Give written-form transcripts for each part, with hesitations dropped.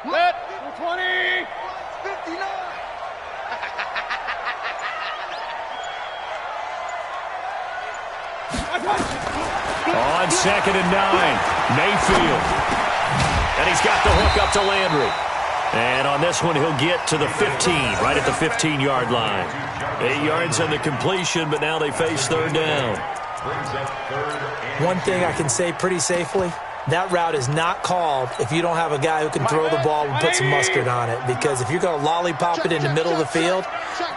Set. 20. 59. On 2nd and 9, Mayfield. And he's got the hook up to Landry. And on this one, he'll get to the 15, right at the 15-yard line. 8 yards on the completion, but now they face 3rd down. One thing I can say pretty safely, that route is not called if you don't have a guy who can throw the ball and put some mustard on it. Because if you're going to lollipop it in the middle of the field,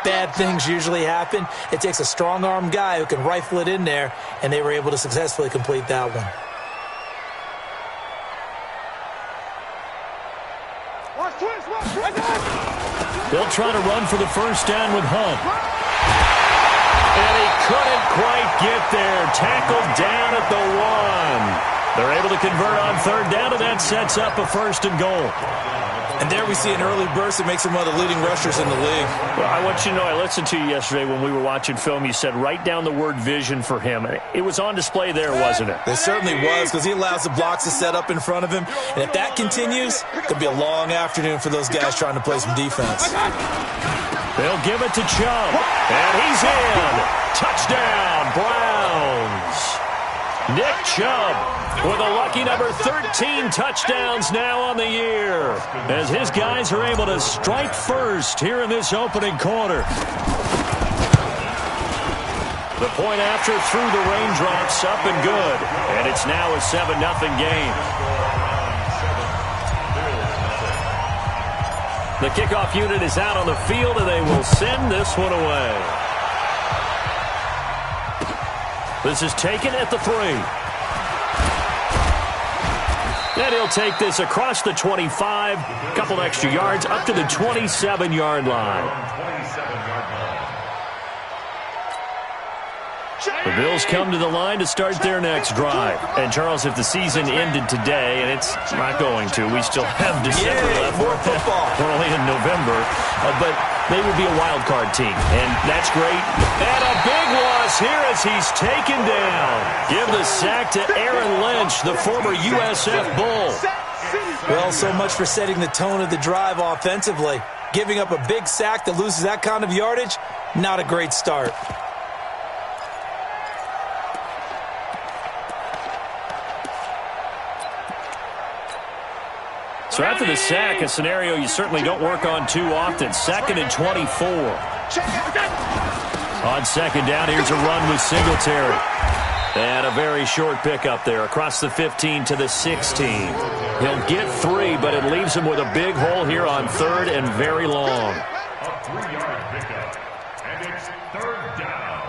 bad things usually happen. It takes a strong-arm guy who can rifle it in there, and they were able to successfully complete that one. They'll try to run for the 1st down with Hunt. And he couldn't quite get there. Tackled down at the 1. They're able to convert on 3rd down, and that sets up a 1st and goal. And there we see an early burst that makes him one of the leading rushers in the league. Well, I want you to know, I listened to you yesterday when we were watching film. You said write down the word vision for him. It was on display there, wasn't it? It certainly was, because he allows the blocks to set up in front of him. And if that continues, it could be a long afternoon for those guys trying to play some defense. They'll give it to Chubb. And he's in. Touchdown, Browns. Nick Chubb with a lucky number 13 touchdowns now on the year, as his guys are able to strike first here in this opening quarter. The point after through the raindrops, up and good, and it's now a 7-0 game. The kickoff unit is out on the field, and they will send this one away. This is taken at the 3. And he'll take this across the 25, a couple extra yards, up to the 27-yard line. The Bills come to the line to start their next drive. And, Charles, if the season ended today, and it's not going to, we still have December left. More football. We're only in November. But they would be a wild card team, and that's great. And a big loss here as he's taken down. Give the sack to Aaron Lynch, the former USF Bull. Well, so much for setting the tone of the drive offensively. Giving up a big sack that loses that kind of yardage, not a great start. So after the sack, a scenario you certainly don't work on too often. 2nd and 24. On 2nd down, here's a run with Singletary. And a very short pickup there across the 15 to the 16. He'll get 3, but it leaves him with a big hole here on 3rd and very long. A 3-yard pickup, and it's 3rd down.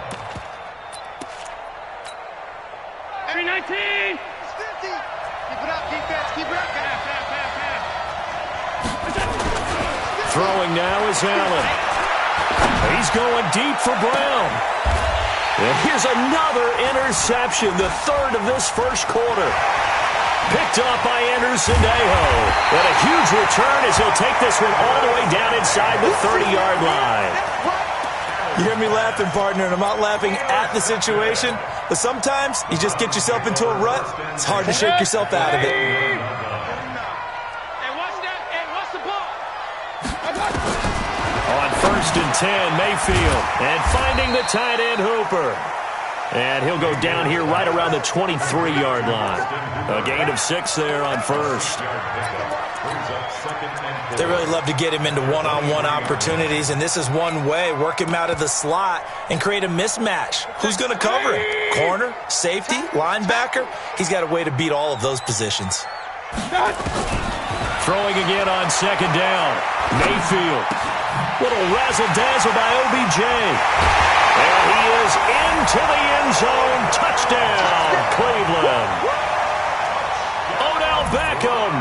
319. 50. Keep it up, defense. Keep it up. Throwing now is Allen. He's going deep for Brown. And here's another interception, the 3rd of this first quarter. Picked up by Anderson-Aho. And a huge return as he'll take this one all the way down inside the 30-yard line. You hear me laughing, partner, and I'm not laughing at the situation, but sometimes you just get yourself into a rut. It's hard to shake yourself out of it. On 1st and 10, Mayfield, and finding the tight end Hooper. And he'll go down here right around the 23-yard line. A gain of 6 there on 1st. They really love to get him into one-on-one opportunities, and this is one way. Work him out of the slot and create a mismatch. Who's going to cover him? Corner, safety, linebacker? He's got a way to beat all of those positions. Throwing again on 2nd down. Mayfield. Little razzle-dazzle by OBJ. And he is into the end zone. Touchdown, Cleveland. Odell Beckham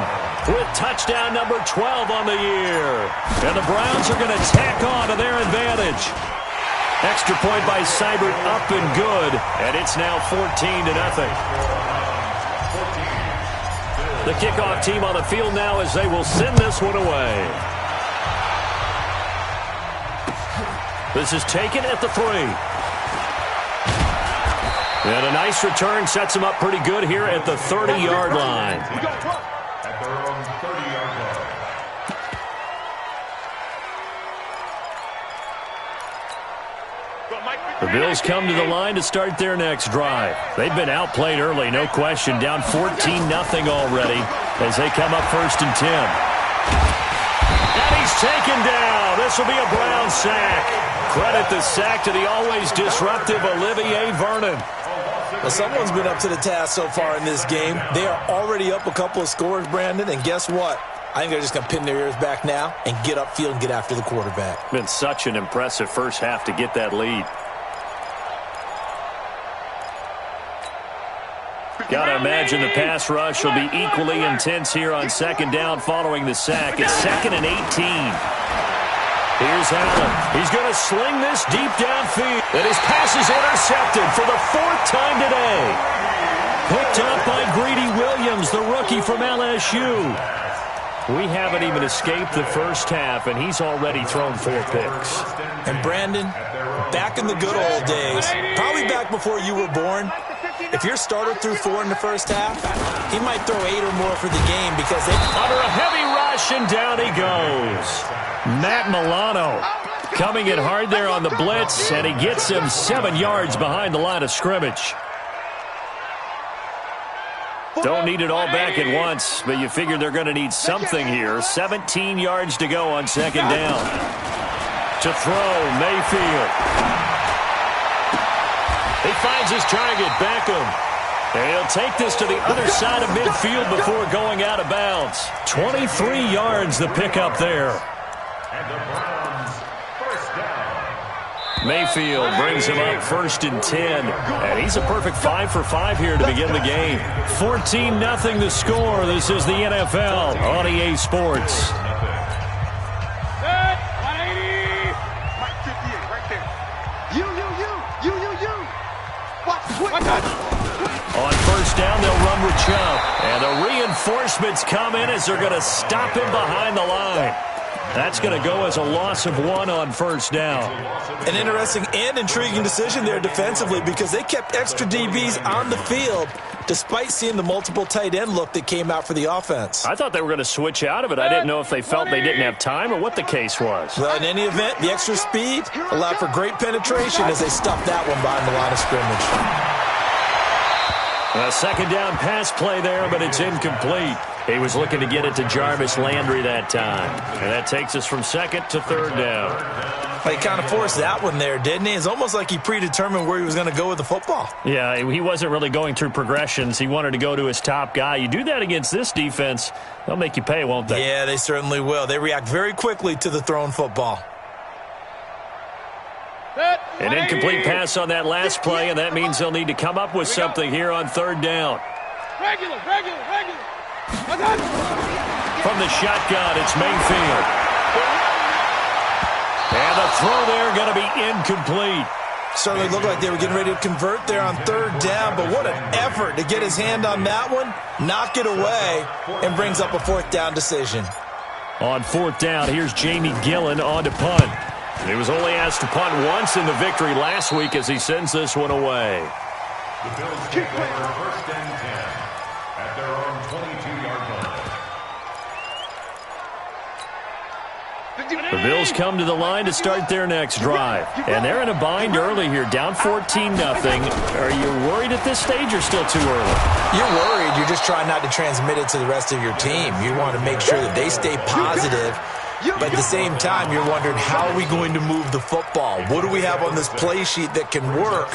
with touchdown number 12 on the year. And the Browns are going to tack on to their advantage. Extra point by Seibert, up and good. And it's now 14-0. The kickoff team on the field now as they will send this one away. This is taken at the 3. And a nice return sets him up pretty good here at the 30-yard line. At their own 30-yard line. Bills come to the line to start their next drive. They've been outplayed early, no question, down 14-0 already as they come up 1st and 10. And he's taken down. This will be a Brown sack. Credit the sack to the always disruptive Olivier Vernon. Well, someone's been up to the task so far in this game. They are already up a couple of scores, Brandon, and guess what? I think they're just going to pin their ears back now and get upfield and get after the quarterback. Been such an impressive first half to get that lead. Got to imagine the pass rush will be equally intense here on 2nd down following the sack. It's 2nd and 18. Here's Allen. He's going to sling this deep downfield. And his pass is intercepted for the 4th time today. Picked up by Greedy Williams, the rookie from LSU. We haven't even escaped the first half, and he's already thrown 4 picks. And Brandon, back in the good old days, probably back before you were born, if your starter threw 4 in the first half, he might throw 8 or more for the game because they... Under a heavy rush, and down he goes. Matt Milano coming in hard there on the blitz, and he gets him 7 yards behind the line of scrimmage. Don't need it all back at once, but you figure they're going to need something here. 17 yards to go on 2nd down. To throw, Mayfield. He finds his target, Beckham. And he'll take this to the other side of midfield before going out of bounds. 23 yards the pickup there. And the Browns, 1st down. Mayfield brings him up 1st and 10. And he's a perfect 5 for 5 here to begin the game. 14-0 the score. This is the NFL on EA Sports. On 1st down, they'll run with Champ. And the reinforcements come in as they're going to stop him behind the line. That's going to go as a loss of 1 on 1st down. An interesting and intriguing decision there defensively because they kept extra DBs on the field despite seeing the multiple tight end look that came out for the offense. I thought they were going to switch out of it. I didn't know if they felt they didn't have time or what the case was. Well, in any event, the extra speed allowed for great penetration as they stuffed that one behind the line of scrimmage. A 2nd down pass play there, but it's incomplete. He was looking to get it to Jarvis Landry that time. And that takes us from 2nd to 3rd down. Well, he kind of forced that one there, didn't he? It's almost like he predetermined where he was going to go with the football. Yeah, he wasn't really going through progressions. He wanted to go to his top guy. You do that against this defense, they'll make you pay, won't they? Yeah, they certainly will. They react very quickly to the thrown football. An incomplete pass on that last play, and that means they'll need to come up with something here on 3rd down. Regular. From the shotgun, it's Mayfield. And the throw there going to be incomplete. Certainly looked like they were getting ready to convert there on 3rd down, but what an effort to get his hand on that one, knock it away, and brings up a 4th down decision. On 4th down, here's Jamie Gillen on to punt. He was only asked to punt once in the victory last week as he sends this one away. The Bills take over 1st and 10 at their own 22-yard line. The Bills come to the line to start their next drive. And they're in a bind early here, down 14-0. Are you worried at this stage or still too early? You're worried. You're just trying not to transmit it to the rest of your team. You want to make sure that they stay positive. But at the same time, you're wondering, how are we going to move the football? What do we have on this play sheet that can work?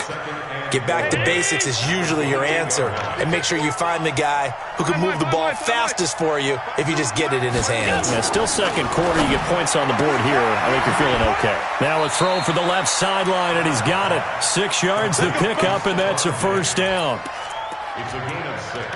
Get back to basics is usually your answer. And make sure you find the guy who can move the ball fastest for you if you just get it in his hands. Yeah, still 2nd quarter. You get points on the board here. I think you're feeling okay. Now a throw for the left sideline, and he's got it. 6 yards the pickup, and that's a 1st down. It's a gain of 6.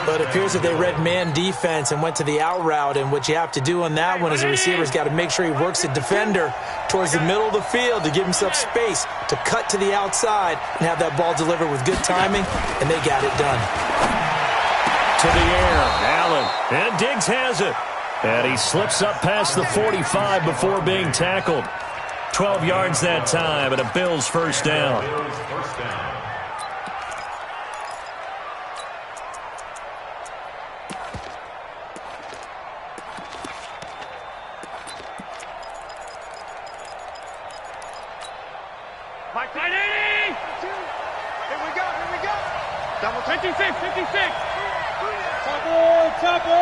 But it appears that they read man defense and went to the out route, and what you have to do on that one is the receiver's got to make sure he works the defender towards the middle of the field to give himself space to cut to the outside and have that ball delivered with good timing, and they got it done. To the air, Allen, and Diggs has it. And he slips up past the 45 before being tackled. 12 yards that time, and a Bills 1st down. Here we go. Double 56. Chopper.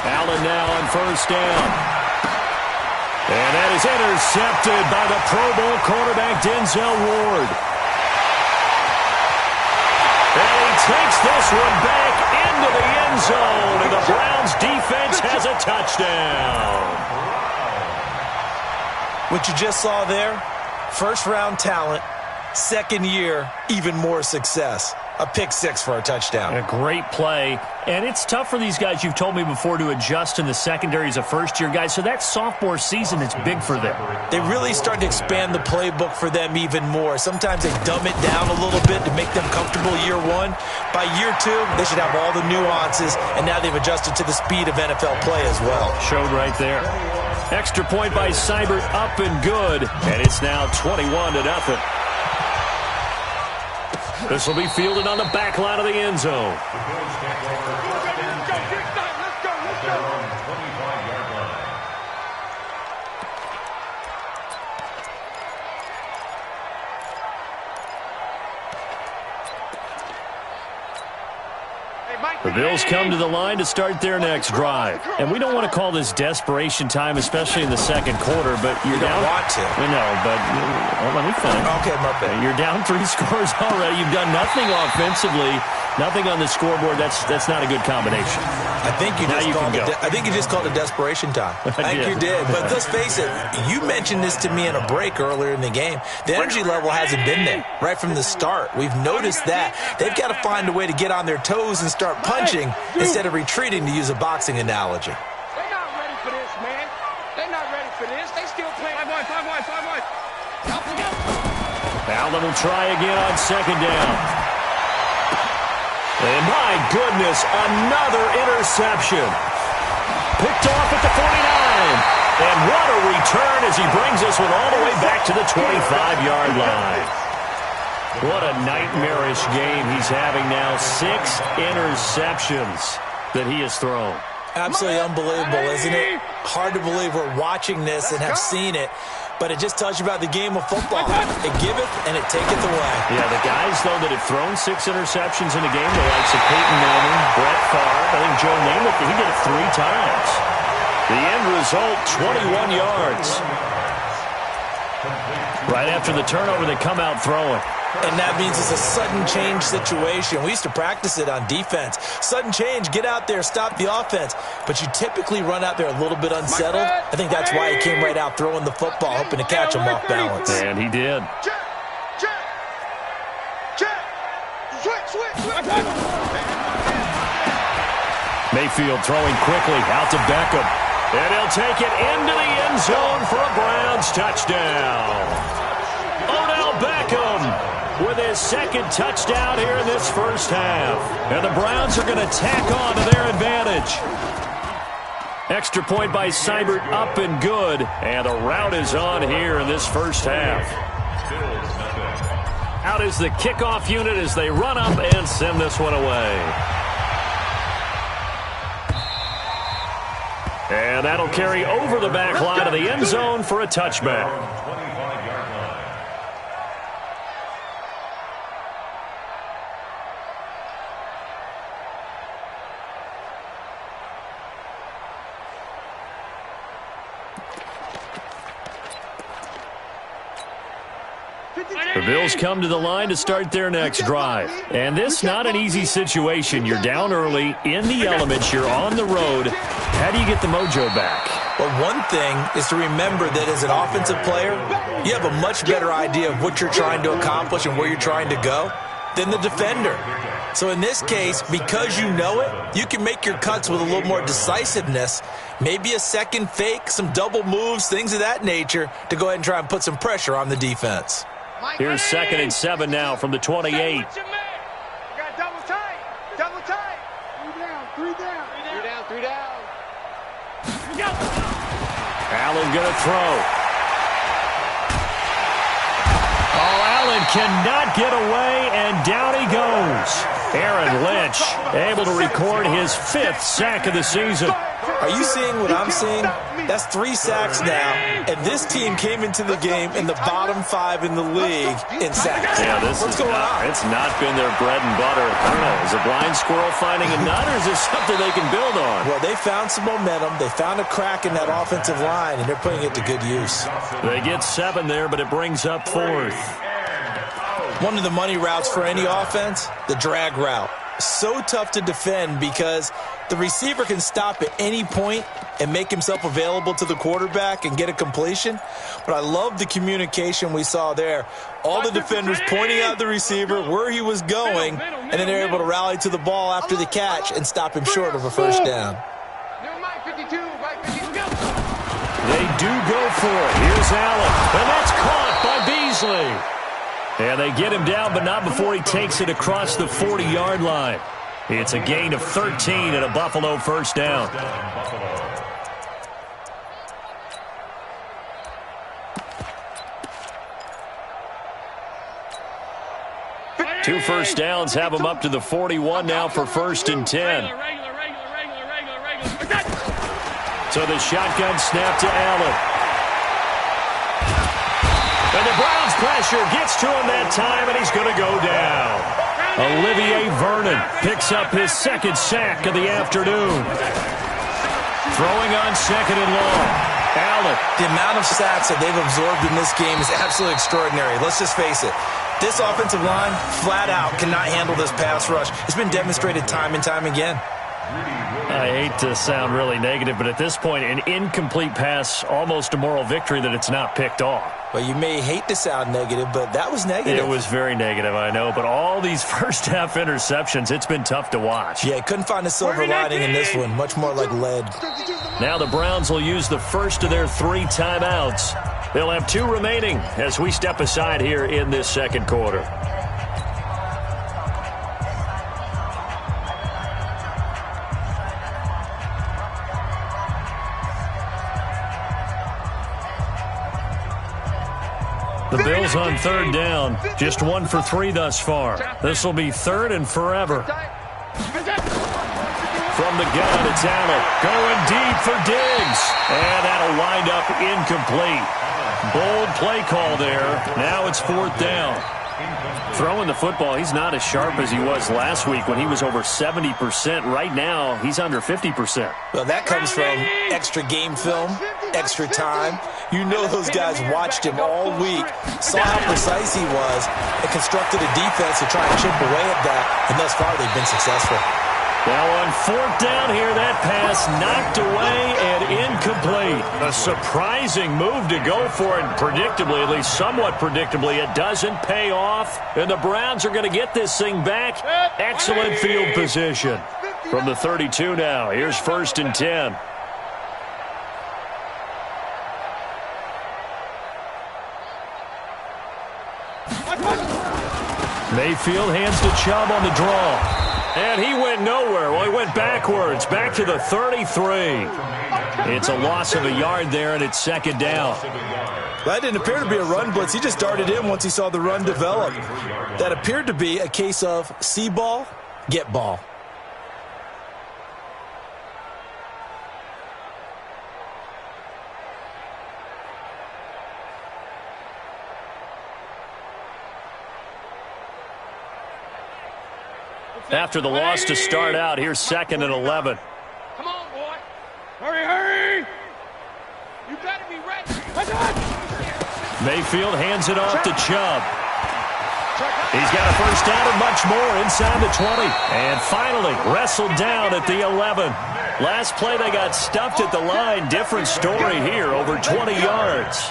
Allen now on first down. And that is intercepted by the Pro Bowl cornerback Denzel Ward. And he takes this one back into the end zone, and the Browns defense has a touchdown. What you just saw there, first-round talent, second year, even more success. A pick six for a touchdown. A great play. And it's tough for these guys, you've told me before, to adjust in the secondary as a first-year guy. So that sophomore season is big for them. They really start to expand the playbook for them even more. Sometimes they dumb it down a little bit to make them comfortable year one. By year two, they should have all the nuances, and now they've adjusted to the speed of NFL play as well. Showed right there. Extra point by Seibert, up and good. And it's now 21-0. This will be fielded on the back line of the end zone. The Bills come to the line to start their next drive. And we don't want to call this desperation time, especially in the second quarter, but you're down. You don't want to. We know, but let me finish. Okay, my bad. You're down 3 scores already. You've done nothing offensively, nothing on the scoreboard. That's not a good combination. I think you just called it desperation time. I think you did. But let's face it, you mentioned this to me in a break earlier in the game. The energy level hasn't been there right from the start. We've noticed that. They've got to find a way to get on their toes and start punching instead of retreating, to use a boxing analogy. They're not ready for this, man. They're not ready for this. They still playing. 5-1. Allen will try again on second down. And my goodness, another interception. Picked off at the 49. And what a return as he brings this one all the way back to the 25-yard line. What a nightmarish game he's having now. 6 interceptions that he has thrown. Absolutely unbelievable, isn't it? Hard to believe we're watching this and have seen it. But it just tells you about the game of football. It giveth and it taketh away. Yeah, the guys, though, that have thrown 6 interceptions in a game, the likes of Peyton Manning, Brett Favre, I think Joe Namath, he did it 3 times. The end result, 21 yards. Right after the turnover, they come out throwing. And that means it's a sudden change situation. We used to practice it on defense. Sudden change, get out there, stop the offense. But you typically run out there a little bit unsettled. I think that's why he came right out throwing the football, hoping to catch him off balance. And he did. Mayfield throwing quickly out to Beckham. And he'll take it into the end zone for a Browns touchdown. Odell Beckham with his second touchdown here in this first half. And the Browns are going to tack on to their advantage. Extra point by Seibert, up and good. And the route is on here in this first half. Out is the kickoff unit as they run up and send this one away. And that'll carry over the back line of the end zone for a touchback. The Bills come to the line to start their next drive. And this not an easy situation. You're down early, in the elements, you're on the road. How do you get the mojo back? Well, one thing is to remember that as an offensive player, you have a much better idea of what you're trying to accomplish and where you're trying to go than the defender. So in this case, because you know it, you can make your cuts with a little more decisiveness, maybe a second fake, some double moves, things of that nature, to go ahead and try and put some pressure on the defense. Here's 2nd and 7 now from the 28. You got double tight. Double tight. 3 down. Allen going to throw. Oh, Allen cannot get away, and down he goes. Aaron Lynch able to record his 5th sack of the season. Are you seeing what I'm seeing? That's 3 sacks now, and this team came into the game in the bottom 5 in the league in sacks. Yeah, What's going on? It's not been their bread and butter. I don't know, is a blind squirrel finding a nut, or is this something they can build on? Well, they found some momentum. They found a crack in that offensive line, and they're putting it to good use. They get 7 there, but it brings up 4th. One of the money routes for any offense, the drag route. So tough to defend because the receiver can stop at any point and make himself available to the quarterback and get a completion. But I love the communication we saw there. All the defenders pointing out the receiver, where he was going, and then they're able to rally to the ball after the catch and stop him short of a first down. They do go for it. Here's Allen, and that's caught by Beasley. And they get him down, but not before he takes it across the 40-yard line. It's a gain of 13 and a Buffalo first down. 2 first downs have him up to the 41 now for 1st and 10. So the shotgun snap to Allen. And the Browns pressure gets to him that time, and he's going to go down. Olivier Vernon picks up his 2nd sack of the afternoon. Throwing on 2nd and long. Allen. The amount of sacks that they've absorbed in this game is absolutely extraordinary. Let's just face it. This offensive line, flat out, cannot handle this pass rush. It's been demonstrated time and time again. I hate to sound really negative, but at this point, an incomplete pass, almost a moral victory that it's not picked off. Well, you may hate to sound negative, but that was negative. It was very negative, I know. But all these first-half interceptions, it's been tough to watch. Yeah, couldn't find a silver lining in this one. Much more like lead. Now the Browns will use the first of their 3 timeouts. They'll have 2 remaining as we step aside here in this 2nd quarter. The Bills on 3rd down. Just 1 for 3 thus far. This will be 3rd and forever. From the gun, it's Allen. Going deep for Diggs. And that'll wind up incomplete. Bold play call there. Now it's 4th down. Throwing the football, he's not as sharp as he was last week when he was over 70%. Right now, he's under 50%. Well, that comes from extra game film, extra time. You know those guys watched him all week, saw how precise he was, and constructed a defense to try and chip away at that, and thus far they've been successful. Now on 4th down here, that pass knocked away and incomplete. A surprising move to go for it, and predictably, at least somewhat predictably, it doesn't pay off. And the Browns are going to get this thing back. Excellent field position. From the 32 now, here's 1st and 10. Mayfield hands to Chubb on the draw. And he went nowhere. Well, he went backwards, back to the 33. It's a loss of a yard there, and it's 2nd down. That didn't appear to be a run blitz. He just darted in once he saw the run develop. That appeared to be a case of see ball, get ball. After the loss to start out, here's 2nd and 11. Come on, boy. Hurry, hurry. You got to be ready. Mayfield hands it off to Chubb. He's got a first down and much more inside the 20. And finally wrestled down at the 11. Last play they got stuffed at the line. Different story here, over 20 yards.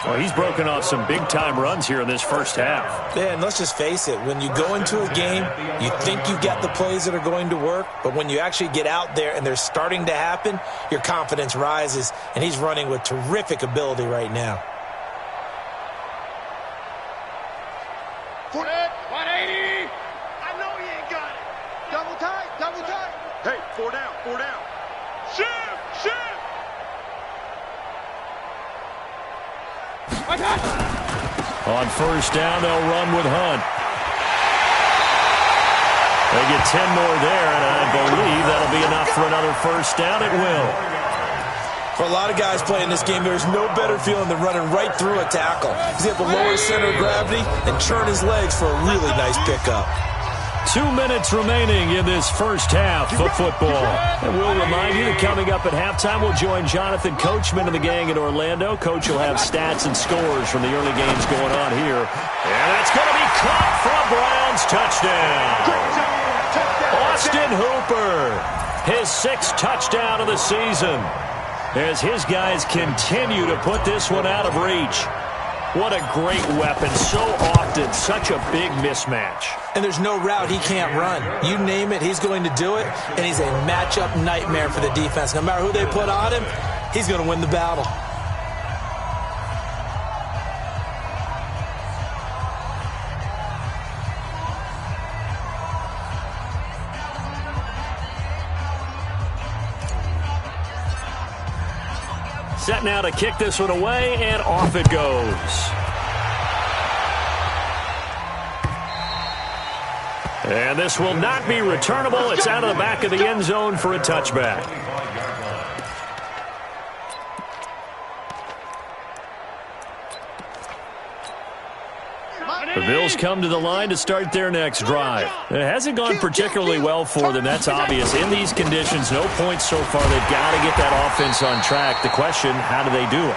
Well, he's broken off some big-time runs here in this first half. Yeah, and let's just face it. When you go into a game, you think you got the plays that are going to work, but when you actually get out there and they're starting to happen, your confidence rises, and he's running with terrific ability right now. 180. I know you ain't got it. Double tight, double tight. Hey, 4 down, 4 down. Shift, shift. On first down, they'll run with Hunt. They get 10 more there, and I believe that'll be enough for another first down. It will. For a lot of guys playing this game, there's no better feeling than running right through a tackle. He's able to lower his center of gravity and churn his legs for a really nice pickup. 2 minutes remaining in this first half of football. And we'll remind you that coming up at halftime, we'll join Jonathan Coachman and the gang in Orlando. Coach will have stats and scores from the early games going on here. And that's going to be caught for a Browns touchdown. Austin Hooper, his 6th touchdown of the season, as his guys continue to put this one out of reach. What a great weapon. So often, such a big mismatch. And there's no route he can't run. You name it, he's going to do it, and he's a matchup nightmare for the defense. No matter who they put on him, he's going to win the battle. Set now to kick this one away, and off it goes. And this will not be returnable. It's out of the back of the end zone for a touchback. The Bills come to the line to start their next drive. It hasn't gone particularly well for them. That's obvious. In these conditions, no points so far. They've got to get that offense on track. The question, how do they do it?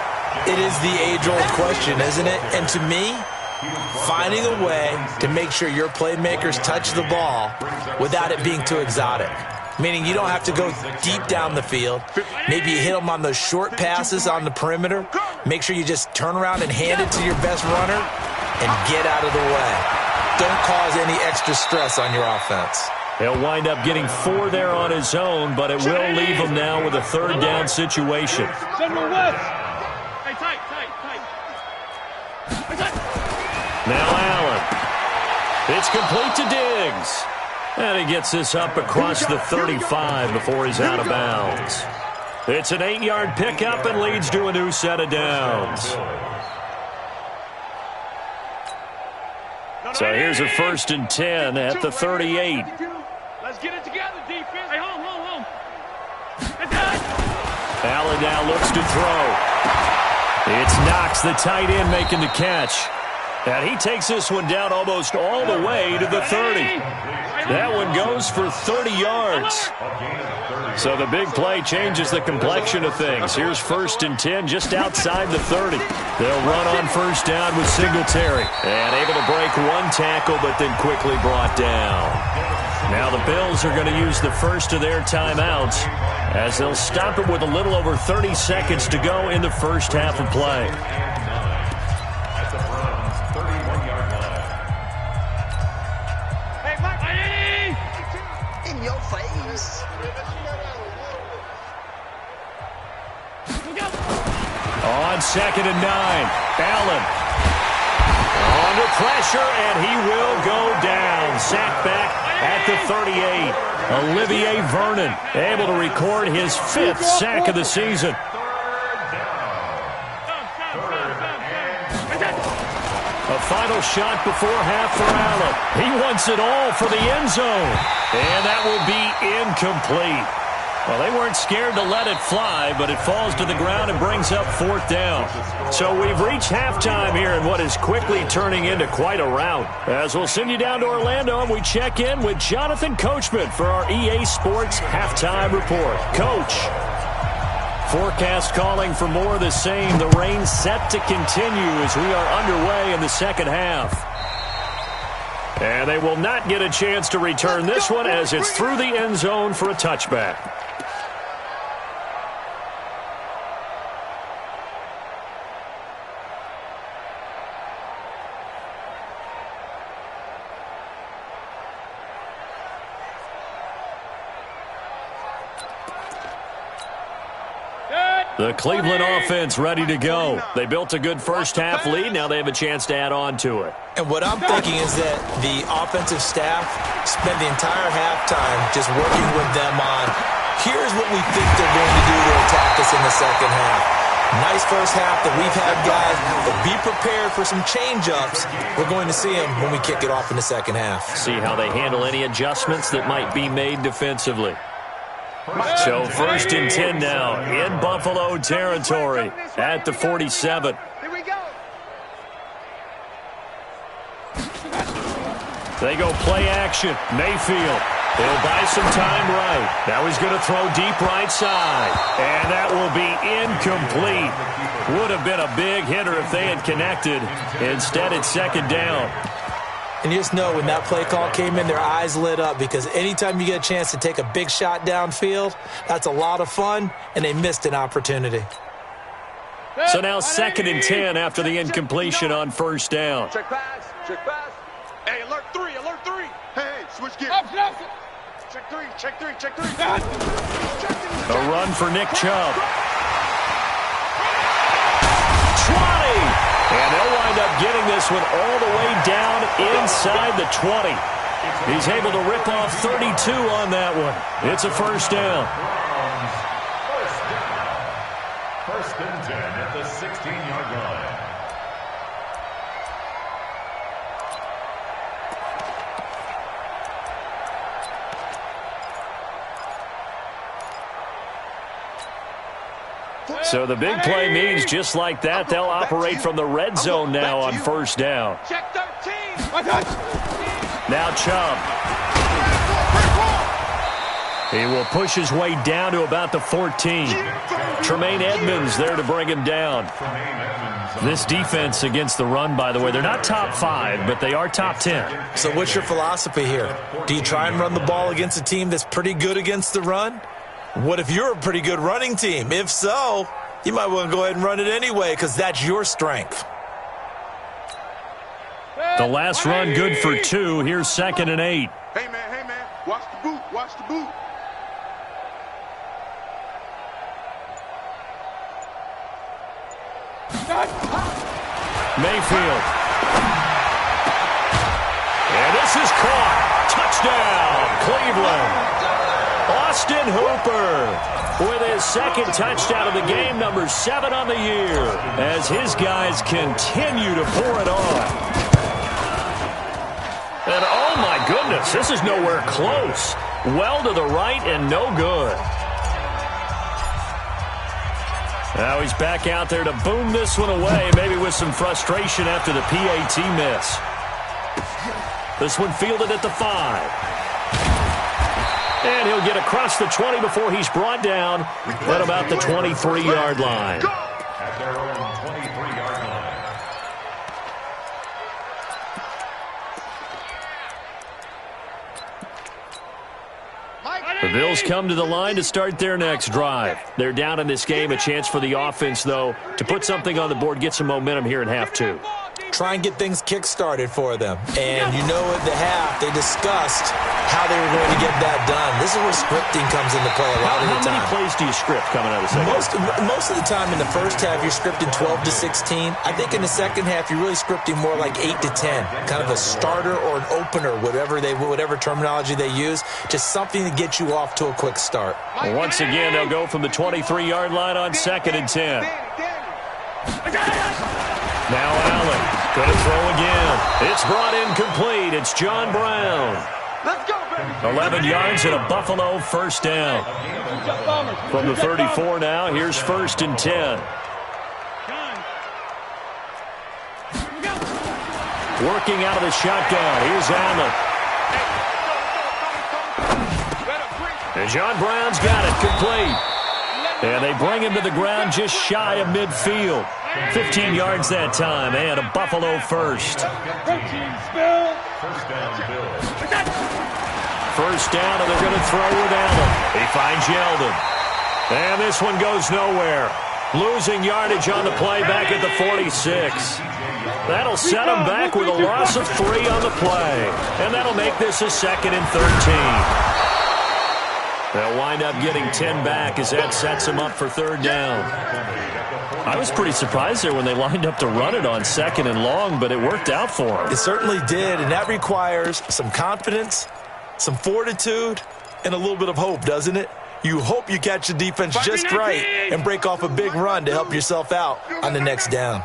It is the age-old question, isn't it? And to me, finding a way to make sure your playmakers touch the ball without it being too exotic. Meaning you don't have to go deep down the field. Maybe you hit them on those short passes on the perimeter. Make sure you just turn around and hand it to your best runner and get out of the way. Don't cause any extra stress on your offense. He'll wind up getting 4 there on his own, but it will leave him now with a 3rd down situation. Now Allen. It's complete to Diggs. And he gets this up across the 35 before he's out of bounds. It's an 8-yard pickup and leads to a new set of downs. So here's a 1st and 10 at the 38. Let's get it together, defense. Hey, home. Allen now looks to throw. It's Knox, the tight end, making the catch. And he takes this one down almost all the way to the 30. That one goes for 30 yards. So the big play changes the complexion of things. Here's 1st and 10 just outside the 30. They'll run on 1st down with Singletary. And able to break 1 tackle, but then quickly brought down. Now the Bills are going to use the first of their timeouts as they'll stop it with a little over 30 seconds to go in the first half of play. In your face. On 2nd and 9, Allen under pressure, and he will go down. Sacked back at the 38. Olivier Vernon able to record his 5th sack of the season. A final shot before half for Allen. He wants it all for the end zone. And that will be incomplete. Well, they weren't scared to let it fly, but it falls to the ground and brings up 4th down. So we've reached halftime here in what is quickly turning into quite a rout. As we'll send you down to Orlando, and we check in with Jonathan Coachman for our EA Sports Halftime Report. Coach, forecast calling for more of the same. The rain set to continue as we are underway in the second half. And they will not get a chance to return this one as it's through the end zone for a touchback. The Cleveland offense ready to go. They built a good first half lead. Now they have a chance to add on to it. And what I'm thinking is that the offensive staff spent the entire halftime just working with them on, here's what we think they're going to do to attack us in the second half. Nice first half that we've had, guys, but be prepared for some change-ups. We're going to see them when we kick it off in the second half. See how they handle any adjustments that might be made defensively. So 1st and 10 now in Buffalo territory at the 47. Here we go. They go play action. Mayfield. He'll buy some time right. Now he's going to throw deep right side. And that will be incomplete. Would have been a big hitter if they had connected. Instead, it's 2nd down. And you just know when that play call came in, their eyes lit up, because anytime you get a chance to take a big shot downfield, that's a lot of fun, and they missed an opportunity. So now 2nd and 10 after the incompletion on 1st down. Check pass. Check pass. Hey, alert 3. Alert 3. Hey, switch gears. Check 3. Check 3. Check 3. A run for Nick Chubb. 20. And they'll wind up getting this one all the way down inside the 20. He's able to rip off 32 on that one. It's a 1st down. 1st and 10 at the 16-yard line. So the big play means just like that, they'll operate from the red zone now on 1st down. Check 13. Now Chubb. He will push his way down to about the 14. Tremaine Edmonds there to bring him down. This defense against the run, by the way, they're not top 5, but they are top 10. So what's your philosophy here? Do you try and run the ball against a team that's pretty good against the run? What if you're a pretty good running team? If so, you might want to go ahead and run it anyway, because that's your strength. The last run good for 2. Here's 2nd and 8. Hey, man. Watch the boot. Watch the boot. Mayfield. And this is caught. Touchdown, Cleveland. Austin Hooper with his 2nd touchdown of the game, number 7 on the year, as his guys continue to pour it on. And oh my goodness, this is nowhere close. Well to the right and no good. Now he's back out there to boom this one away, maybe with some frustration after the PAT miss. This one fielded at the 5. And he'll get across the 20 before he's brought down at about the 23-yard line. At their own 23-yard line. The Bills come to the line to start their next drive. They're down in this game. A chance for the offense, though, to put something on the board, get some momentum here in half 2. Try and get things kick-started for them. And you know at the half, they discussed how they were going to get that done. This is where scripting comes into play a lot of the time. How many plays do you script coming out of the second half? Most of the time in the first half, you're scripting 12 to 16. I think in the second half, you're really scripting more like 8 to 10. Kind of a starter or an opener, whatever terminology they use. Just something to get you off to a quick start. Well, once again, they'll go from the 23-yard line on 2nd and 10. Now Allen, going to throw again. It's brought in complete. It's John Brown. Let's go, baby. 11 yards and a Buffalo 1st down. From the 34 now, here's 1st and 10. Working out of the shotgun. Here's Allen. And John Brown's got it complete. And they bring him to the ground just shy of midfield. 15 yards that time, and a Buffalo 1st. First down, and they're going to throw with Allen. He finds Yeldon. And this one goes nowhere. Losing yardage on the play back at the 46. That'll set him back with a loss of 3 on the play. And that'll make this a 2nd and 13. They'll wind up getting 10 back as that sets them up for 3rd down. I was pretty surprised there when they lined up to run it on 2nd and long, but it worked out for them. It certainly did, and that requires some confidence, some fortitude, and a little bit of hope, doesn't it? You hope you catch the defense just right and break off a big run to help yourself out on the next down.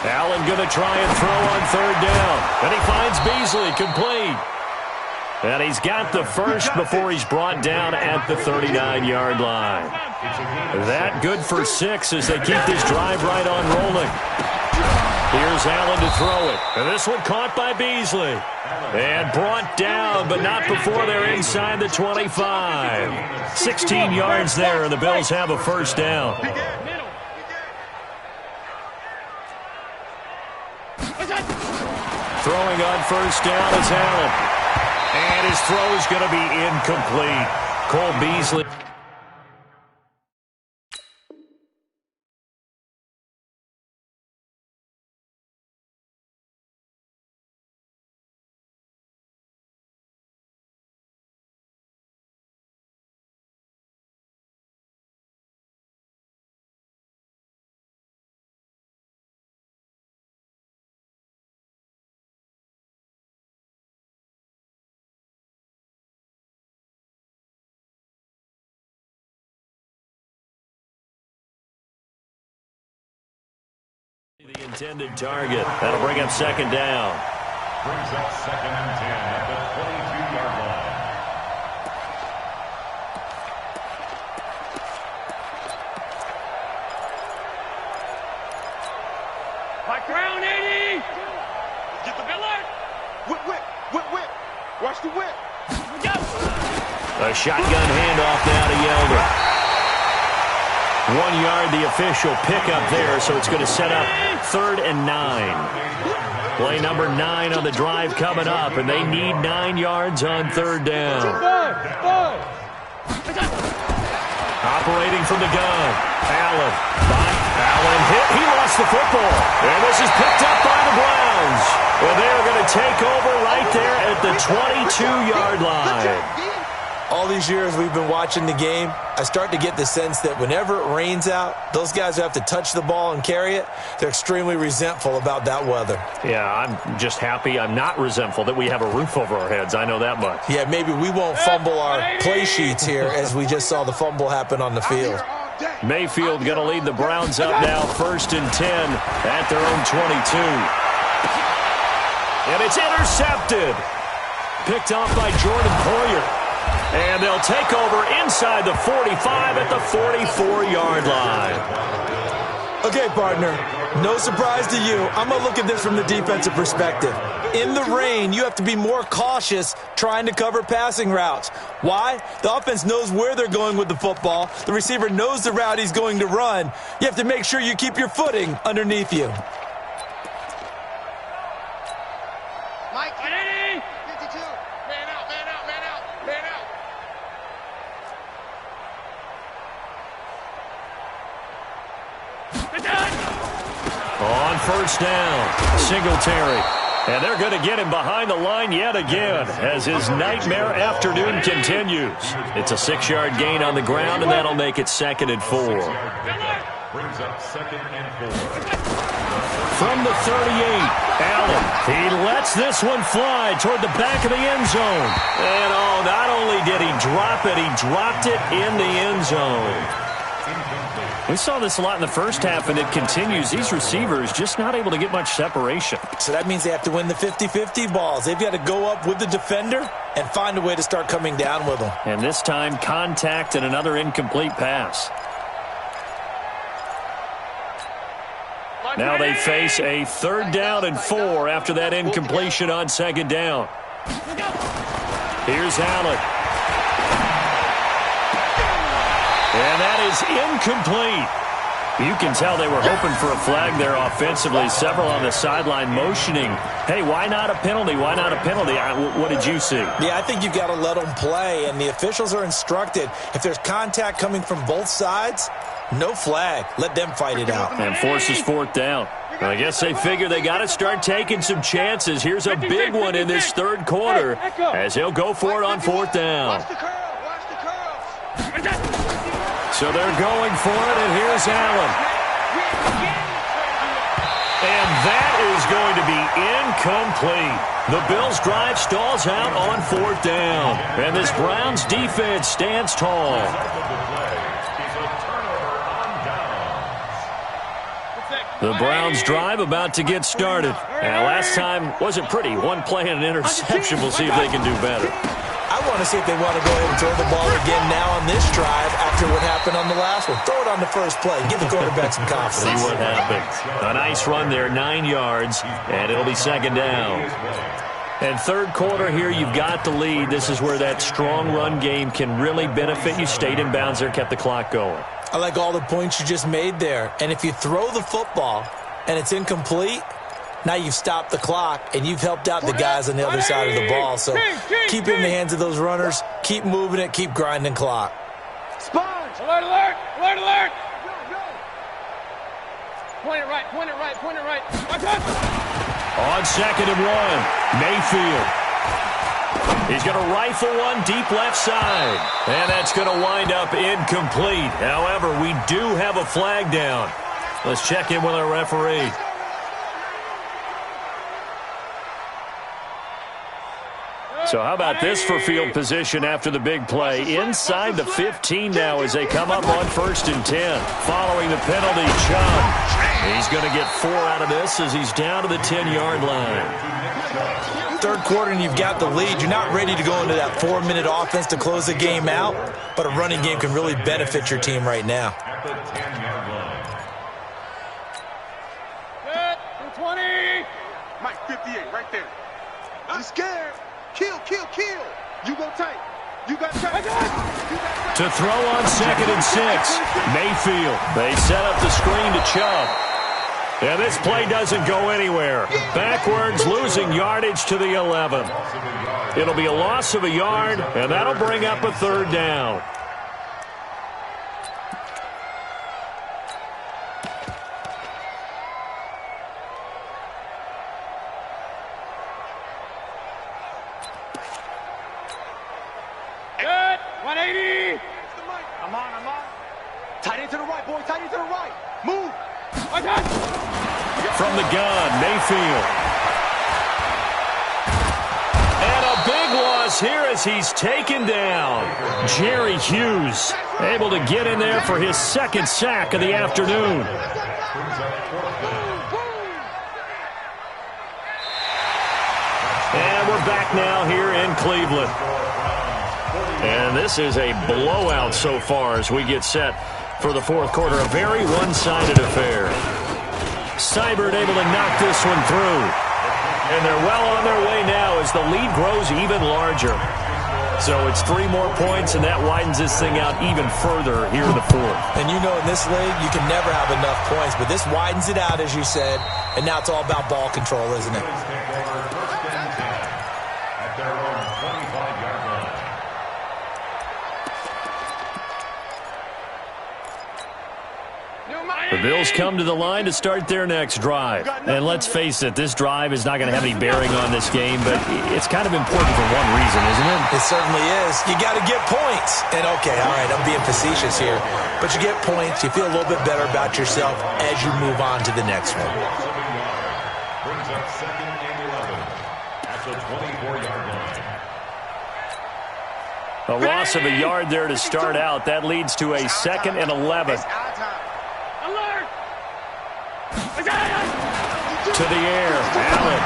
Allen going to try and throw on third down. And he finds Beasley complete. And he's got the first before he's brought down at the 39-yard line. That good for 6 as they keep this drive right on rolling. Here's Allen to throw it. And this one caught by Beasley. And brought down, but not before they're inside the 25. 16 yards there, and the Bills have a first down. Throwing on first down is Allen. And his throw is going to be incomplete. Cole Beasley. The intended target. That'll bring up second down. Brings up 2nd and 10 at the 22-yard line. High ground, 80! Get the Miller! Whip, whip, whip, whip! Watch the whip! A shotgun handoff now to Yelder. 1 yard, the official pickup there, so it's going to set up 3rd and 9. Play number 9 on the drive coming up, and they need 9 yards on 3rd down. Operating from the gun. Allen hit. He lost the football. And this is picked up by the Browns. And they're going to take over right there at the 22-yard line. All these years we've been watching the game, I start to get the sense that whenever it rains out, those guys who have to touch the ball and carry it, they're extremely resentful about that weather. Yeah, I'm just happy I'm not resentful that we have a roof over our heads. I know that much. Yeah, maybe we won't fumble our play sheets here as we just saw the fumble happen on the field. Mayfield going to lead the Browns up now, 1st and 10 at their own 22. And it's intercepted. Picked off by Jordan Poyer. And they'll take over inside the 45 at the 44-yard line. Okay, partner, no surprise to you. I'm going to look at this from the defensive perspective. In the rain, you have to be more cautious trying to cover passing routes. Why? The offense knows where they're going with the football. The receiver knows the route he's going to run. You have to make sure you keep your footing underneath you. Mike, 52. Man out, man out, man out, man out. On first down, Singletary. And they're going to get him behind the line yet again as his nightmare afternoon continues. It's a 6-yard gain on the ground, and that'll make it 2nd and 4. Brings up 2nd and 4. From the 38, Allen. He lets this one fly toward the back of the end zone. And, oh, not only did he drop it, he dropped it in the end zone. We saw this a lot in the first half, and it continues. These receivers just not able to get much separation. So that means they have to win the 50-50 balls. They've got to go up with the defender and find a way to start coming down with them. And this time, contact and another incomplete pass. Now they face a 3rd down and 4 after that incompletion on 2nd down. Here's Allen. And that is incomplete. You can tell they were hoping for a flag there offensively. Several on the sideline motioning. Hey, why not a penalty? Why not a penalty? What did you see? Yeah, I think you've got to let them play, and the officials are instructed. If there's contact coming from both sides, no flag. Let them fight it out. And forces 4th down. I guess they figure they got to start taking some chances. Here's a big one in this 3rd quarter as he'll go for it on 4th down. So they're going for it, and here's Allen. And that is going to be incomplete. The Bills' drive stalls out on 4th down. And this Browns defense stands tall. The Browns drive about to get started. And last time wasn't pretty. One play and an interception. We'll see if they can do better. I want to see if they want to go ahead and throw the ball again now on this drive after what happened on the last one. Throw it on the first play. Give the quarterback some confidence. See what happens. A nice run there, 9 yards, and it'll be 2nd down. And 3rd quarter here, you've got the lead. This is where that strong run game can really benefit you. Stayed in bounds there, kept the clock going. I like all the points you just made there. And if you throw the football and it's incomplete, now you've stopped the clock, and you've helped out the guys on the other side of the ball. So keep it in the hands of those runners. Keep moving it. Keep grinding clock. Sponge! Alert, alert! Alert, alert! Point it right, point it right, point it right. On 2nd and 1, Mayfield. He's going to rifle one deep left side. And that's going to wind up incomplete. However, we do have a flag down. Let's check in with our referee. So how about this for field position after the big play? Inside the 15 now as they come up on 1st and 10. Following the penalty, Chubb. He's going to get 4 out of this as he's down to the 10-yard line. 3rd quarter and you've got the lead. You're not ready to go into that 4-minute offense to close the game out, but a running game can really benefit your team right now. Good, 20. Mike, 58, right there. I'm scared. Kill, kill, kill. You go tight. You got tight. To throw on 2nd and 6. Mayfield. They set up the screen to Chubb. And this play doesn't go anywhere. Backwards, losing yardage to the 11. It'll be a loss of a yard, and that'll bring up a 3rd down. Good, 180. I'm on. Tight end to the right, boy. Tight end to the right. Move. From the gun, Mayfield. And a big loss here as he's taken down. Jerry Hughes able to get in there for his 2nd sack of the afternoon. And we're back now here in Cleveland. And this is a blowout so far as we get set for the 4th quarter. A very one-sided affair. Seibert able to knock this one through. And they're well on their way now as the lead grows even larger. So it's 3 more points, and that widens this thing out even further here in the 4th. And you know in this league, you can never have enough points, but this widens it out, as you said, and now it's all about ball control, isn't it? At their own 25-yard line. The Bills come to the line to start their next drive. And let's face it, this drive is not going to have any bearing on this game, but it's kind of important for one reason, isn't it? It certainly is. You got to get points. And, okay, all right, I'm being facetious here. But you get points, you feel a little bit better about yourself as you move on to the next one. Brings up 2nd and 11 at the 24-yard line. A loss of a yard there to start out. That leads to a 2nd and 11. To the air, Allen.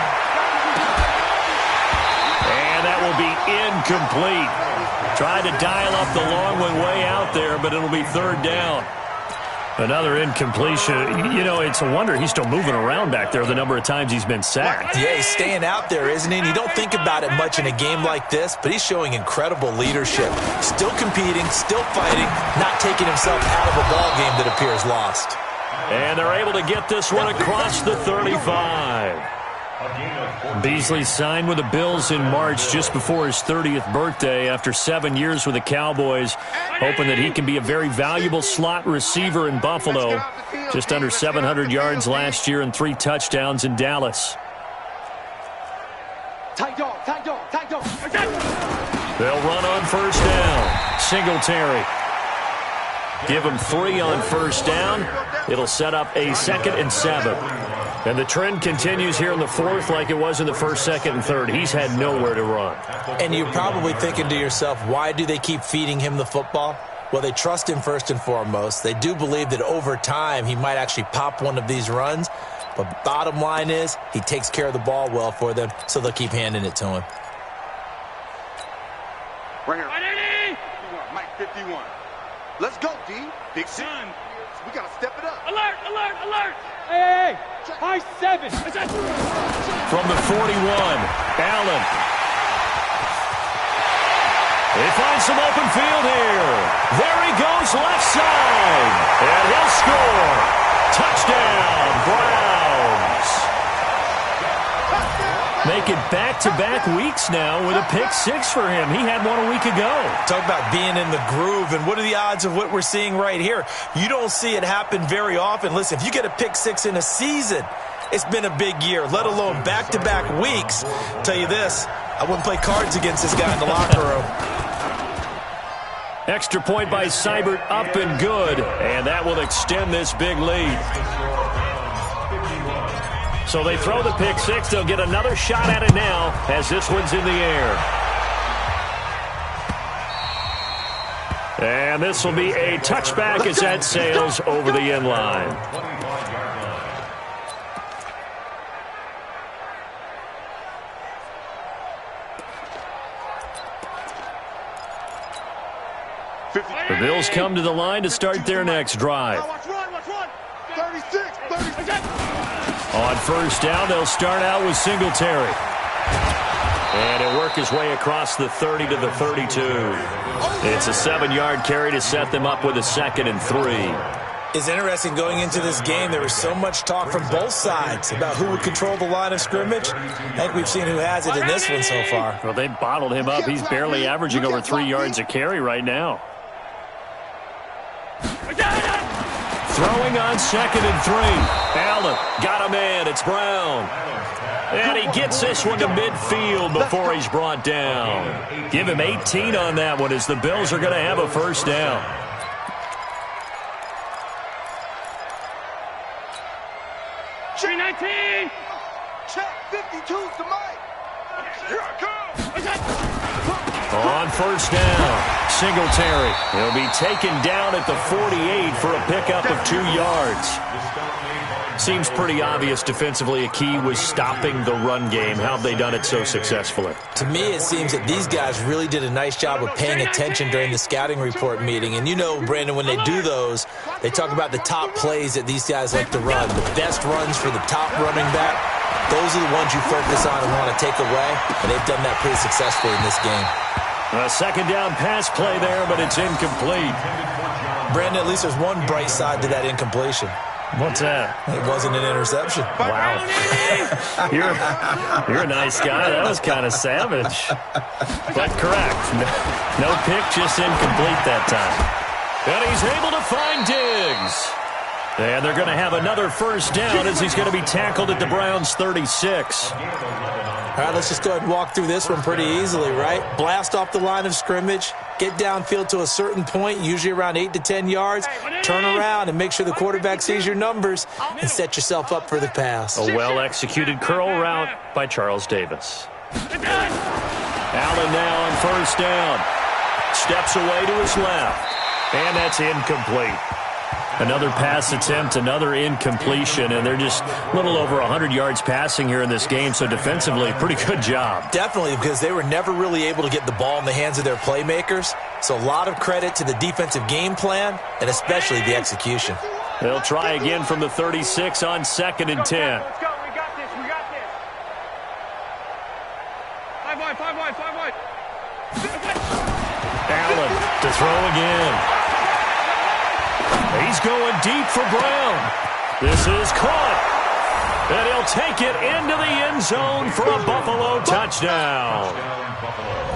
And that will be incomplete. Tried to dial up the long way out there, but it'll be 3rd down. Another incompletion. You know, it's a wonder he's still moving around back there the number of times he's been sacked. Yeah, he's staying out there, isn't he? And you don't think about it much in a game like this, but he's showing incredible leadership. Still competing, still fighting, not taking himself out of a ball game that appears lost. And they're able to get this one across the 35. Beasley signed with the Bills in March just before his 30th birthday after 7 years with the Cowboys, hoping that he can be a very valuable slot receiver in Buffalo. Just under 700 yards last year and 3 touchdowns in Dallas. Tight dog. They'll run on 1st down. Singletary. Give him 3 on 1st down. It'll set up a 2nd and 7. And the trend continues here in the fourth like it was in the first, second, and third. He's had nowhere to run. And you're probably thinking to yourself, why do they keep feeding him the football? Well, they trust him first and foremost. They do believe that over time he might actually pop one of these runs. But bottom line is he takes care of the ball well for them, so they'll keep handing it to him. Right here. Mike 51. Let's go, D. Big son. We got to step it up. Alert, alert, alert. Hey, high 7. From the 41, Allen. They find some open field here. There he goes, left side. And he'll score. Touchdown, Browns. Make it back-to-back weeks now with a pick 6 for him. He had one a week ago. Talk about being in the groove, and what are the odds of what we're seeing right here? You don't see it happen very often. Listen, if you get a pick 6 in a season, it's been a big year, let alone back-to-back weeks. Tell you this, I wouldn't play cards against this guy in the locker room. Extra point by Seibert, up and good, and that will extend this big lead. So they throw the pick 6. They'll get another shot at it now as this one's in the air. And this will be a touchback as that sails over the end line. The Bills come to the line to start their next drive. Watch run. 36. On first down, they'll start out with Singletary. And he'll work his way across the 30 to the 32. It's a 7-yard carry to set them up with a 2nd and 3. It's interesting going into this game. There was so much talk from both sides about who would control the line of scrimmage. I think we've seen who has it in this one so far. Well, they bottled him up. He's barely averaging over 3 yards a carry right now. Throwing on 2nd and 3. Allen got him in. It's Brown. And he gets this one to midfield before he's brought down. Give him 18 on that one as the Bills are going to have a first down. Check 19. Check 52's to Mike. Here I come. On first down, Singletary. He'll be taken down at the 48 for a pickup of 2 yards. Seems pretty obvious defensively a key was stopping the run game. How have they done it so successfully? To me, it seems that these guys really did a nice job of paying attention during the scouting report meeting. And you know, Brandon, when they do those, they talk about the top plays that these guys like to run. The best runs for the top running back, those are the ones you focus on and want to take away. And they've done that pretty successfully in this game. A 2nd down pass play there, but it's incomplete. Brandon, at least there's one bright side to that incompletion. What's that? It wasn't an interception. Wow. You're a nice guy. That was kind of savage. But correct. No pick, just incomplete that time. And he's able to find Diggs. And they're going to have another first down as he's going to be tackled at the Browns' 36. All right, let's just go ahead and walk through this one pretty easily, right? Blast off the line of scrimmage, get downfield to a certain point, usually around 8 to 10 yards, turn around and make sure the quarterback sees your numbers and set yourself up for the pass. A well-executed curl route by Charles Davis. Allen now on first down. Steps away to his left. And that's incomplete. Another pass attempt, another incompletion, and they're just a little over 100 yards passing here in this game, so defensively, pretty good job. Definitely, because they were never really able to get the ball in the hands of their playmakers, so a lot of credit to the defensive game plan and especially the execution. They'll try again from the 36 on 2nd and 10. Let's go. We got this. 5 wide. Allen to throw again. He's going deep for Brown. This is caught. And he'll take it into the end zone for a Buffalo touchdown.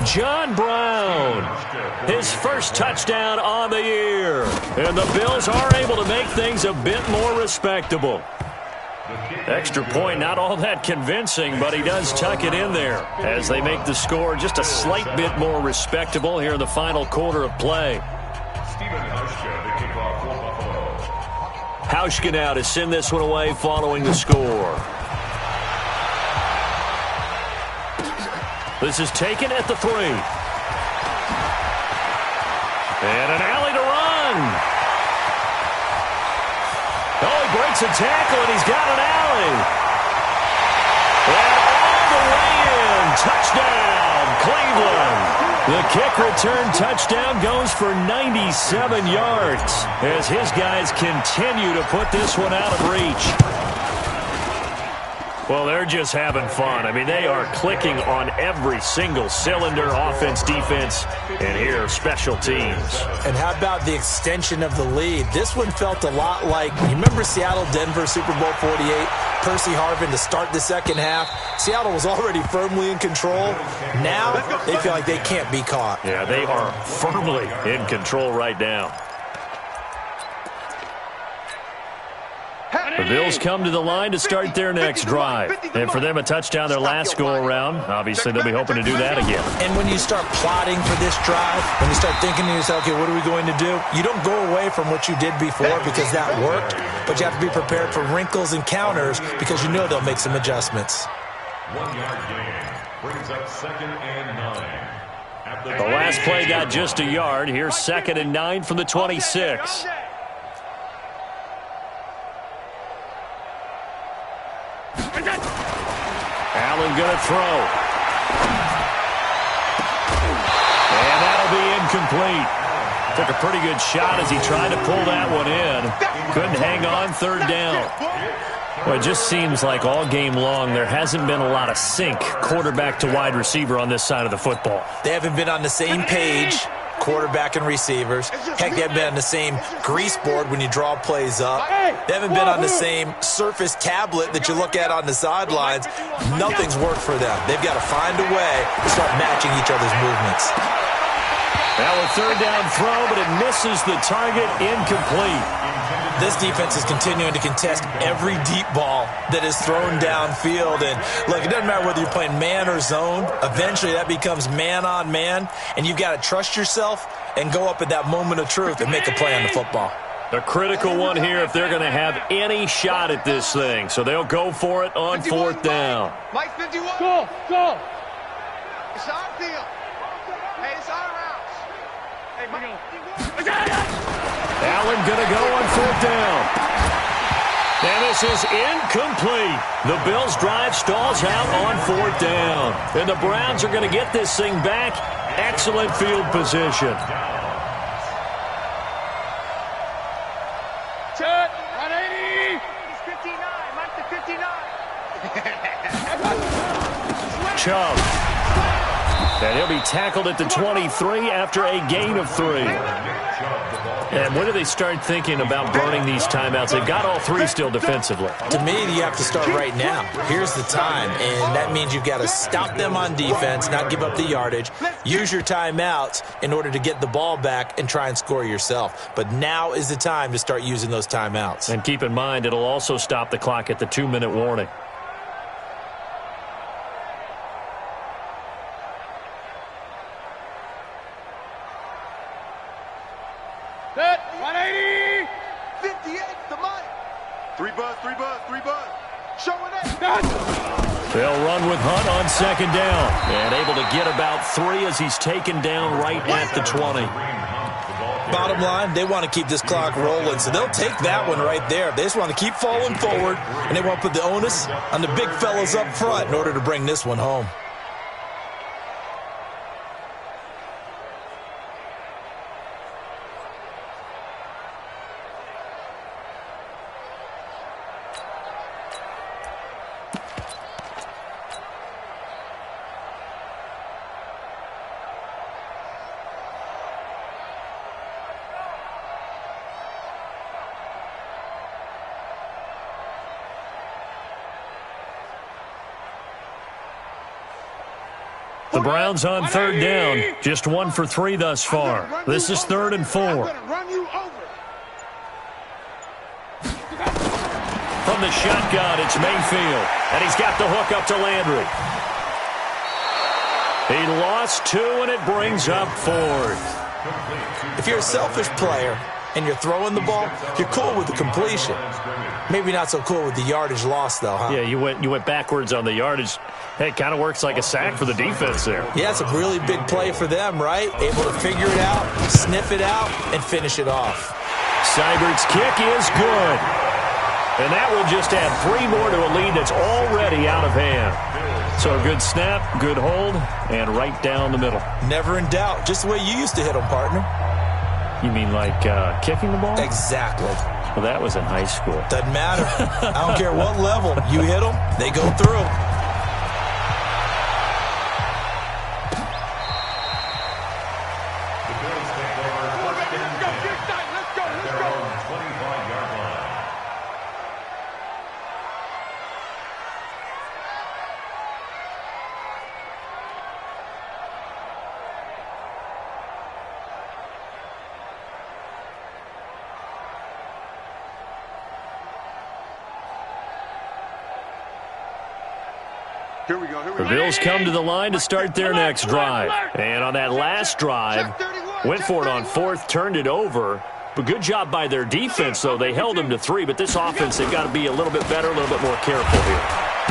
John Brown, his first touchdown on the year. And the Bills are able to make things a bit more respectable. Extra point, not all that convincing, but he does tuck it in there as they make the score just a slight bit more respectable here in the final quarter of play. Hauschka now to send this one away following the score. This is taken at the 3. And an alley to run. Oh, he breaks a tackle, and he's got an alley. And all the way in. Touchdown, Cleveland. The kick return touchdown goes for 97 yards as his guys continue to put this one out of reach. Well, they're just having fun. I mean, they are clicking on every single cylinder, offense, defense, and here, special teams. And how about the extension of the lead? This one felt a lot like, you remember Seattle-Denver Super Bowl 48? Percy Harvin to start the second half. Seattle was already firmly in control. Now they feel like they can't be caught. Yeah, they are firmly in control right now. The Bills come to the line to start their next drive. And for them, a touchdown their last go-around. Obviously, they'll be hoping to do that again. And when you start plotting for this drive, when you start thinking to yourself, okay, what are we going to do? You don't go away from what you did before because that worked, but you have to be prepared for wrinkles and counters because you know they'll make some adjustments. 1 yard gain brings up 2nd and 9. The last play got just a yard. Here's 2nd and 9 from the 26. Allen going to throw. And that'll be incomplete. Took a pretty good shot as he tried to pull that one in. Couldn't hang on, 3rd down. Well, it just seems like all game long there hasn't been a lot of sync quarterback to wide receiver on this side of the football. They haven't been on the same page, quarterback and receivers. Heck, they haven't been on the same grease board when you draw plays up. They haven't been on the same Surface tablet that you look at on the sidelines. Nothing's worked for them. They've got to find a way to start matching each other's movements. Now a 3rd down throw, but it misses the target, incomplete. This defense is continuing to contest every deep ball that is thrown downfield. And, look, it doesn't matter whether you're playing man or zone. Eventually, that becomes man-on-man, and you've got to trust yourself and go up at that moment of truth and make a play on the football. A critical one here if they're going to have any shot at this thing. So they'll go for it on 4th down. Mike 51. Go. It's our field. Hey, it's our house. Hey, Mike. Allen going to go on 4th down. And this is incomplete. The Bills' drive stalls out on 4th down. And the Browns are going to get this thing back. Excellent field position. Check. 180. It's 59. Mike the 59. Chubb. And he'll be tackled at the 23 after a gain of 3. And when do they start thinking about burning these timeouts? They've got all 3 still defensively. To me, you have to start right now. Here's the time, and that means you've got to stop them on defense, not give up the yardage, use your timeouts in order to get the ball back and try and score yourself. But now is the time to start using those timeouts. And keep in mind, it'll also stop the clock at the 2-minute warning. Set. 180. 58, the Mike. 3 buzz. Showing it. They'll run with Hunt on 2nd down. And able to get about 3 as he's taken down right at the 20. Bottom line, they want to keep this clock rolling, so they'll take that one right there. They just want to keep falling forward, and they want to put the onus on the big fellas up front in order to bring this one home. The Browns on 3rd down. Just 1 for 3 thus far. This is 3rd and 4. From the shotgun, it's Mayfield. And he's got the hook up to Landry. He lost 2, and it brings up 4th. If you're a selfish player and you're throwing the ball, you're cool with the completion. Maybe not so cool with the yardage loss, though, huh? Yeah, you went backwards on the yardage. Hey, it kind of works like a sack for the defense there. Yeah, it's a really big play for them, right? Able to figure it out, sniff it out, and finish it off. Seibert's kick is good. And that will just add 3 more to a lead that's already out of hand. So a good snap, good hold, and right down the middle. Never in doubt. Just the way you used to hit them, partner. You mean like kicking the ball? Exactly. Well, that was in high school. Doesn't matter. I don't care what level. You hit them, they go through. Here we go. The Bills come to the line to start their next drive. And on that last drive, went for it on 4th, turned it over. But good job by their defense, though. They held them to 3. But this offense, they've got to be a little bit better, a little bit more careful here.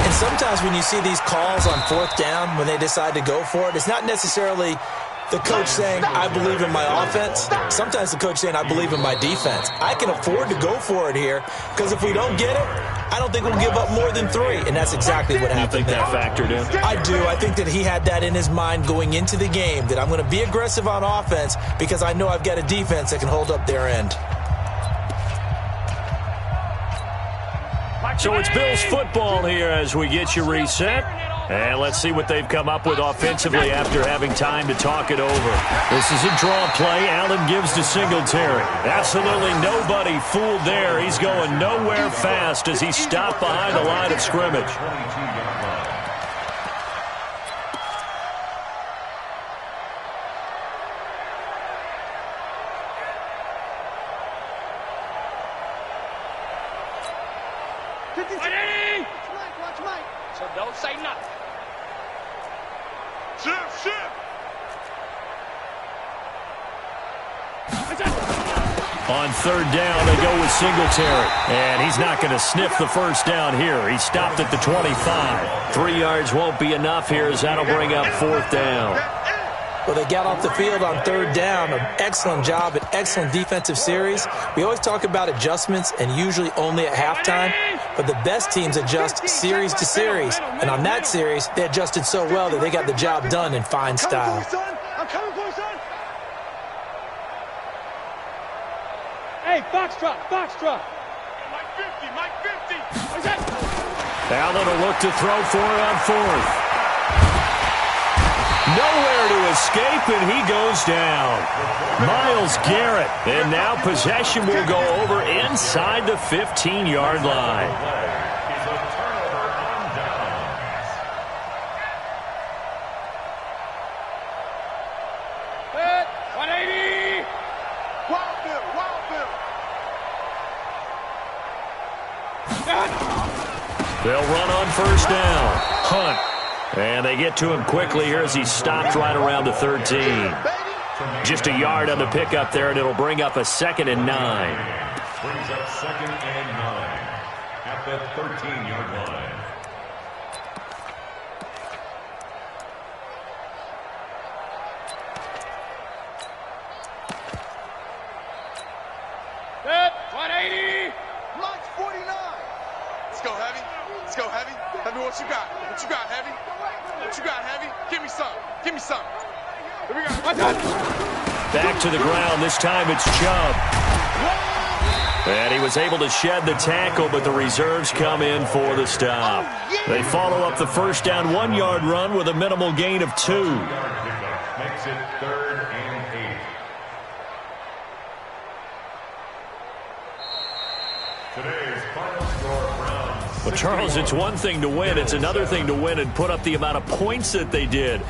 And sometimes when you see these calls on 4th down, when they decide to go for it, it's not necessarily the coach saying, I believe in my offense. Sometimes the coach saying, I believe in my defense. I can afford to go for it here because if we don't get it, I don't think we'll give up more than 3. And that's exactly what happened. You think that factored in? I do. I think that he had that in his mind going into the game, that I'm going to be aggressive on offense because I know I've got a defense that can hold up their end. So it's Bills football here as we get you reset. And let's see what they've come up with offensively after having time to talk it over. This is a draw play. Allen gives to Singletary. Absolutely nobody fooled there. He's going nowhere fast as he stopped behind the line of scrimmage. So don't say nothing. Shift. On 3rd down, they go with Singletary. And he's not going to sniff the first down here. He stopped at the 25. 3 yards won't be enough here as that'll bring up 4th down. Well, they got off the field on 3rd down. An excellent job, an excellent defensive series. We always talk about adjustments and usually only at halftime, but the best teams adjust series to series. And on that series, they adjusted so well that they got the job done in fine style. I'm coming for you, son. Hey, Foxtrot. Mike 50. What's that? Allen will look to throw for it on 4th. Nowhere to escape, and he goes down. Myles Garrett, and now possession will go over inside the 15-yard line. Set, 180. Wild Bill. They'll run on 1st down. Hunt. And they get to him quickly here as he stops right around the 13. Just a yard on the pickup there, and it'll bring up a 2nd and 9. Brings up 2nd and 9 at the 13-yard line. Set, 180. Mike's 49. Let's go, Heavy. Heavy, what you got? Heavy? What you got, Heavy? Give me some. Here we go. Back to the ground. This time it's Chubb. And he was able to shed the tackle, but the reserves come in for the stop. They follow up the 1st down 1-yard run with a minimal gain of 2. Makes it 3rd and 8. Today's final score, Browns. Well, Charles, it's one thing to win. It's another thing to win and put up the amount of points that they did.